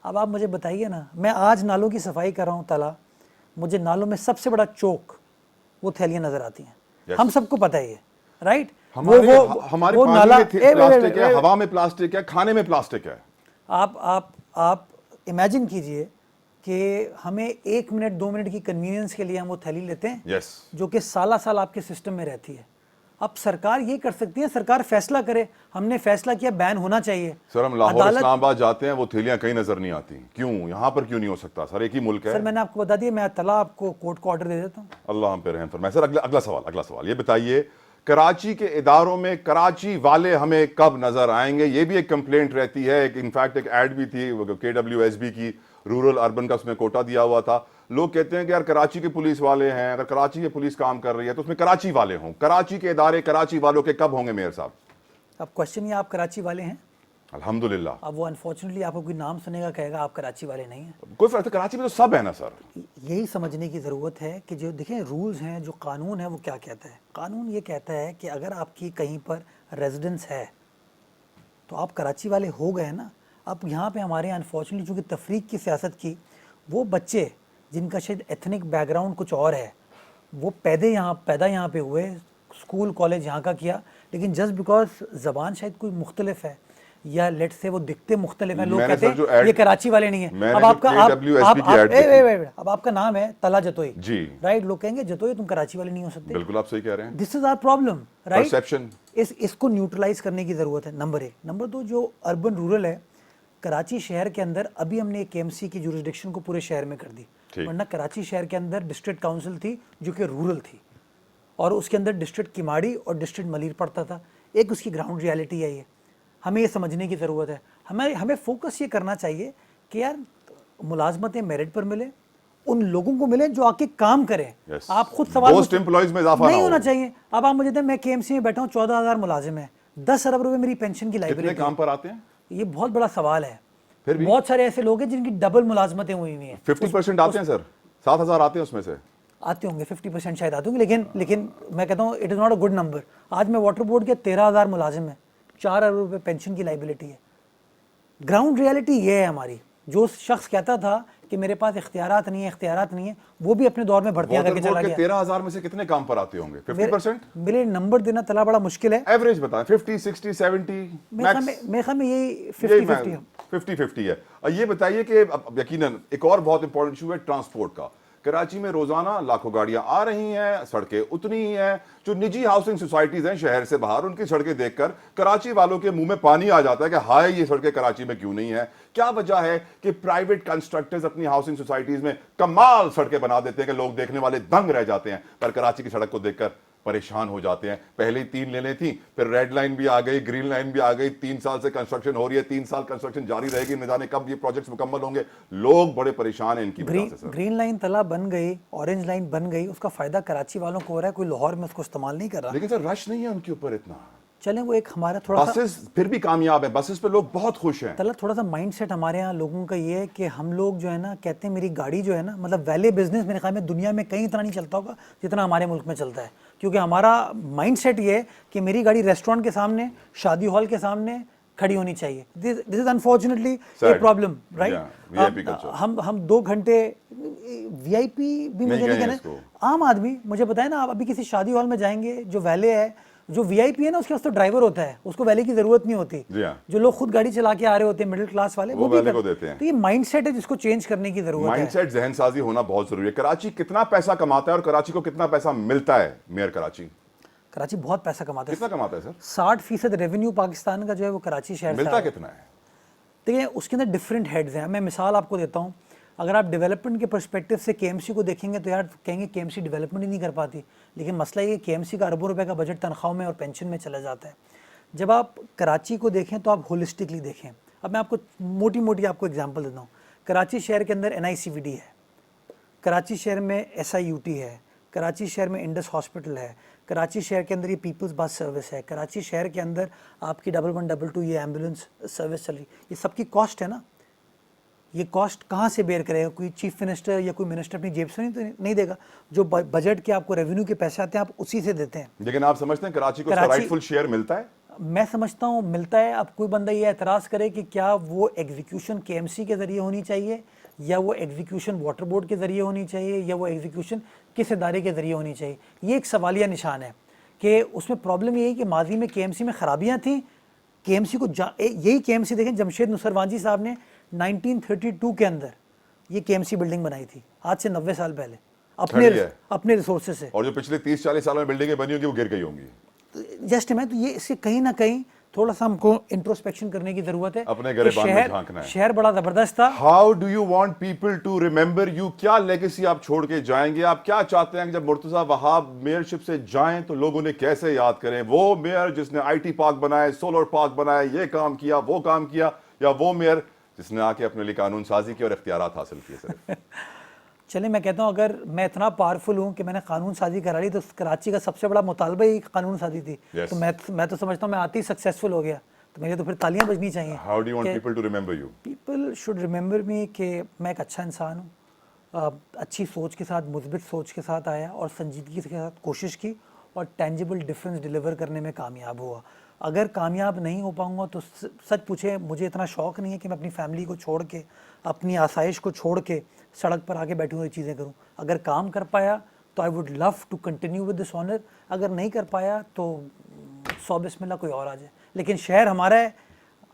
अब आप मुझे बताइए ना, मैं आज नालों की सफाई कर रहा हूँ तला, मुझे नालों में सबसे बड़ा चोक वो थैलियाँ नज़र आती हैं। Yes. हम सबको पता है ये, राइट? हमारे पानी में प्लास्टिक है, हवा में प्लास्टिक है, खाने में प्लास्टिक है। आप इमेजिन कीजिए कि हमें 1 मिनट 2 मिनट की कन्वीनियंस के लिए हम वो थैली लेते हैं, यस, जो कि साल आपके सिस्टम में रहती है। अब सरकार ये कर सकती है, सरकार फैसला करे। हमने फैसला किया बैन होना चाहिए। सर हम लाहौर इस्लामाबाद जाते हैं, वो थैलियां कहीं नजर नहीं आती, क्यों? यहाँ पर क्यों नहीं हो सकता? सर एक ही मुल्क है। सर मैंने आपको बता दिया, मैं तला आपको कोर्ट को ऑर्डर दे देता हूँ। अल्लाह हम पे रहम फरमाए। सर अगला सवाल ये बताइए, कराची के इदारों में कराची वाले हमें कब नजर आएंगे? ये भी एक कंप्लेंट रहती है। इनफैक्ट एक एड भी थी KWSB की, रूरल अर्बन का, उसमें कोटा दिया हुआ था। लोग कहते हैं कि यार कराची के पुलिस वाले हैं, अगर कराची की पुलिस काम कर रही है तो उसमें कराची वाले हों। कराची के इदारे कराची वालों के कब होंगे मेयर साहब? अब क्वेश्चन ये, आप कराची वाले हैं? अल्हम्दुलिल्लाह। अब वो अनफॉर्चुनेटली आपको कोई नाम सुनेगा कहेगा आप कराची वाले नहीं हैं। कोई फर्क, कराची में तो सब है ना सर। यही समझने की ज़रूरत है कि जो देखिए रूल्स हैं, जो कानून है वो क्या कहता है। कानून ये कहता है कि अगर आपकी कहीं पर रेजिडेंस है तो आप कराची वाले हो गए ना। अब यहाँ पे हमारे यहाँ अनफॉर्चुनेटली चूँकि तफरीक की सियासत की, वो बच्चे जिनका शायद एथनिक बैकग्राउंड कुछ और है, वो पैदा यहाँ पे हुए, स्कूल कॉलेज यहाँ का किया, लेकिन जस्ट बिकॉज ज़बान शायद कोई मुख्तलिफ है या लेट से वो दिखते मुख्तलिफ है, लोग कहते हैं ये कराची वाले नहीं है। अब आपका नाम है तला जतोई जी, राइट? लोग कहेंगे जतोई तुम कराची वाले नहीं हो सकते। बिल्कुल आप सही कह रहे हैं। This is our problem, right? Perception. इसको न्यूट्रलाइज करने की जरूरत है, नंबर 1। नंबर 2, जो अर्बन रूरल है, कराची शहर के अंदर अभी हमने KMC की जुरिसडिक्शन को पूरे शहर में कर दी, वरना कराची शहर के अंदर डिस्ट्रिक्ट काउंसिल थी जो कि रूरल थी, और उसके अंदर डिस्ट्रिक्ट किमाड़ी और डिस्ट्रिक्ट मलीर पड़ता था। एक उसकी ग्राउंड रियलिटी है, ये हमें ये समझने की ज़रूरत है। हमें फोकस ये करना चाहिए कि यार मुलाजमतें मेरिट पर मिले, उन लोगों को मिले जो आके काम करें। yes. आप खुद सवाल में इजाफा नहीं होना चाहिए। अब आप मुझे दें, मैं KMC में बैठा हूँ, 14,000 मुलाजिम है, 10 अरब रुपए मेरी पेंशन की लाइब्रेरी। कितने काम पर आते हैं? ये बहुत बड़ा सवाल है। फिर भी बहुत सारे ऐसे लोग हैं जिनकी डबल मुलाजमतें हुई हुई हैं। 50% आते हैं सर, 7,000 आते हैं उसमें से। आते होंगे 50% शायद आते होंगे, लेकिन मैं कहता हूँ it is not a good number. आज मैं वाटर बोर्ड के 13,000 मुलाजिम है, 4 अरब रुपये पेंशन की लाइबिलिटी है। ग्राउंड रियलिटी ये है हमारी। जो शख्स कहता था कि मेरे पास इख्तियारात नहीं है, वो भी अपने दौर में भर्तियां करके चला गया। 13,000 में से कितने काम पर आते होंगे? 50%? मेरे नंबर देना तला बड़ा मुश्किल है। एवरेज बताएं, 50, 60, 70 मैक्स? मेरे ख्याल में यही 50-50 है। ये बताइए कि यकीनन एक और बहुत इंपॉर्टेंट इशू है ट्रांसपोर्ट का। कराची में रोजाना लाखों गाड़ियां आ रही हैं, सड़कें उतनी ही हैं। जो निजी हाउसिंग सोसाइटीज हैं शहर से बाहर, उनकी सड़कें देखकर कराची वालों के मुंह में पानी आ जाता है कि हाय ये सड़कें कराची में क्यों नहीं है। क्या वजह है कि प्राइवेट कंस्ट्रक्टर्स अपनी हाउसिंग सोसाइटीज में कमाल सड़कें बना देते हैं कि लोग देखने वाले दंग रह जाते हैं, पर कराची की सड़क को देखकर परेशान हो जाते हैं। पहले ही 3 लेने थी, फिर रेड लाइन भी आ गई, ग्रीन लाइन भी आ गई। 3 साल से कंस्ट्रक्शन हो रही है, 3 साल कंस्ट्रक्शन जारी रहेगी, न जाने कब ये प्रोजेक्ट्स मुकम्मल होंगे। लोग बड़े परेशान हैं इनकी वजह से सर। ग्रीन लाइन तला बन गई, ऑरेंज लाइन बन गई, उसका फायदा कराची वालों को हो रहा है, कोई लाहौर में उसको इस्तेमाल नहीं कर रहा। लेकिन सर रश नहीं है उनके ऊपर इतना। चलें, वो एक हमारा थोड़ा सा बसेस फिर भी कामयाब है, बसेस पे लोग बहुत खुश हैं। तला थोड़ा सा माइंडसेट हमारे यहाँ लोगों का ये है कि हम लोग जो है ना कहते हैं मेरी गाड़ी जो है ना, मतलब वैले बिजनेस मेरे ख्याल में दुनिया में कहीं इतना नहीं चलता होगा जितना हमारे मुल्क में चलता है। क्योंकि हमारा माइंडसेट ये है कि मेरी गाड़ी रेस्टोरेंट के सामने, शादी हॉल के सामने खड़ी होनी चाहिए। This is unfortunately a problem, right? हम 2 घंटे VIP भी मुझे नहीं कहना, आम आदमी मुझे बताए ना, आप अभी किसी शादी हॉल में जाएंगे, जो वैले है, जो VIP है ना, उसके पास तो ड्राइवर होता है, उसको वैले की जरूरत नहीं होती। जो लोग खुद गाड़ी चला के आ रहे होते हैं, मिडिल क्लास वाले, वो वैले को देते हैं। तो ये माइंडसेट है जिसको चेंज करने की जरूरत है। माइंडसेट, जहनसाजी होना बहुत जरूरी है। कराची कितना पैसा कमाता है और कराची को कितना पैसा मिलता है? मेयर कराची बहुत पैसा कमाता है। कितना कमाता है सर? 60% रेवेन्यू पाकिस्तान का जो है वो कराची शहर से मिलता कितना है? देखिए उसके अंदर डिफरेंट हेड्स हैं। मैं मिसाल आपको देता हूँ। अगर आप डेवलपमेंट के पर्सपेक्टिव से KMC को देखेंगे तो यार कहेंगे KMC डेवलपमेंट ही नहीं कर पाती, लेकिन मसला ये KMC का अरबों रुपए का बजट तनख्वाह में और पेंशन में चला जाता है। जब आप कराची को देखें तो आप होलिस्टिकली देखें। अब मैं आपको मोटी आपको एग्जांपल देता हूँ। कराची शहर के अंदर NICVD है, कराची शहर में SIUT है, कराची शहर में इंडस हॉस्पिटल है, कराची शहर के अंदर ये पीपल्स बस सर्विस है, कराची शहर के अंदर आपकी 1122 ये एम्बुलेंस सर्विस चल रही, ये सबकी कॉस्ट है ना। ये कॉस्ट कहाँ से बेयर करेगा? कोई चीफ मिनिस्टर या कोई मिनिस्टर अपनी जेब से नहीं देगा। जो बजट के आपको रेवेन्यू के पैसे आते हैं आप उसी से देते हैं। लेकिन आप समझते हैं कराची को उसका राइटफुल शेयर मिलता है? मैं समझता हूँ मिलता है। अब कोई बंदा ये एतराज़ करे कि क्या वो एग्जीक्यूशन केएमसी के ज़रिए होनी चाहिए या वो एग्जीक्यूशन वाटर बोर्ड के ज़रिए होनी चाहिए या वो एग्जीक्यूशन किस इदारे के ज़रिए होनी चाहिए, ये एक सवालिया निशान है। कि उसमें प्रॉब्लम ये है कि माजी में केएमसी में ख़राबियाँ थी। केएमसी को यही केएमसी देखें, जमशेद नुसरवांजी साहब ने 1932 के अंदर ये केएमसी बिल्डिंग बनाई थी, आज से 90 साल पहले, अपने रिसोर्सेज से। और जो पिछले 30-40 सालों में बिल्डिंगें बनी होंगी वो गिर गई होंगी। जस्ट मैं तो ये इससे कहीं ना कहीं थोड़ा सा हमको इंट्रोस्पेक्शन करने की जरूरत है। अपने गिरेबान में झांकना है। शहर बड़ा जबरदस्त था। How do you want people to remember you? क्या लेगेसी आप छोड़ के जाएंगे? आप क्या चाहते हैं कि जब मुर्तजा वहाब मेयरशिप से जाएं तो लोग उन्हें कैसे याद करें? वो मेयर जिसने आईटी पार्क बनाए, सोलर पार्क बनाए, ये काम किया, वो काम किया, या वो मेयर जिसने आके अपने लिए कानून साजी की और इख्तियारात हासिल किए? सिर्फ चले, मैं कहता हूँ अगर मैं इतना पावरफुल हूँ कि मैंने कानून साजी करा ली तो कराची का सबसे बड़ा मुतालबा ही कानून साजी थी। तो मैं तो समझता हूँ मैं आते ही सक्सेसफुल हो गया, तो मुझे तो फिर तालियां बजनी चाहिए। How do you want people to remember you? People should remember me कि मैं एक अच्छा इंसान हूँ, अच्छी सोच के साथ, मुस्बित सोच के साथ आया और संजीदगी के साथ कोशिश की और टेंजिबल डिफरेंस डिलीवर करने में कामयाब हुआ। अगर कामयाब नहीं हो पाऊँगा तो सच पूछे मुझे इतना शौक़ नहीं है कि मैं अपनी फैमिली को छोड़ के, अपनी आसाइश को छोड़ के सड़क पर आके बैठी हुई चीज़ें करूं। अगर काम कर पाया तो I would love to continue with this honour, अगर नहीं कर पाया तो 100 बिस्मिल्लाह कोई और आ जाए। लेकिन शहर हमारा है,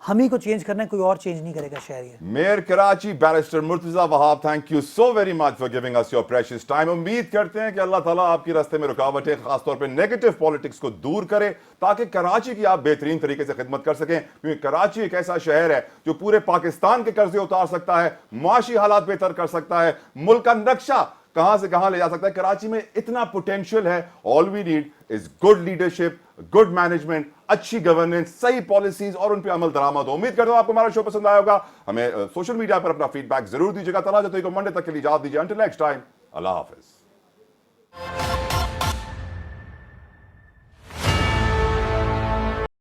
हम ही को चेंज करना है, कोई और चेंज नहीं करेगा शहर ये। Mayor Karachi barrister Murtaza Wahab, thank you so very much for giving us your precious time. उम्मीद करते हैं कि अल्लाह ताला आपके रास्ते में रुकावटें, खासतौर पे नेगेटिव पॉलिटिक्स को दूर करे ताकि कराची की आप बेहतरीन तरीके से खिदमत कर सकें, क्योंकि कराची एक ऐसा शहर है जो पूरे पाकिस्तान के कर्जे उतार सकता है, माशी हालात बेहतर कर सकता है, मुल्क का नक्शा कहां से कहां ले जा सकता है। कराची में इतना पोटेंशियल है। All we need is good leadership, good management, अच्छी गवर्नेंस, सही पॉलिसीज और उन पे अमल दरामद। उम्मीद करता हूं आपको हमारा शो पसंद आया होगा। हमें सोशल मीडिया पर अपना फीडबैक जरूर दीजिएगा। तलाश को मंडे तक के लिए इजाजत दीजिए। अंटिल नेक्स्ट टाइम, अल्लाह हाफिज।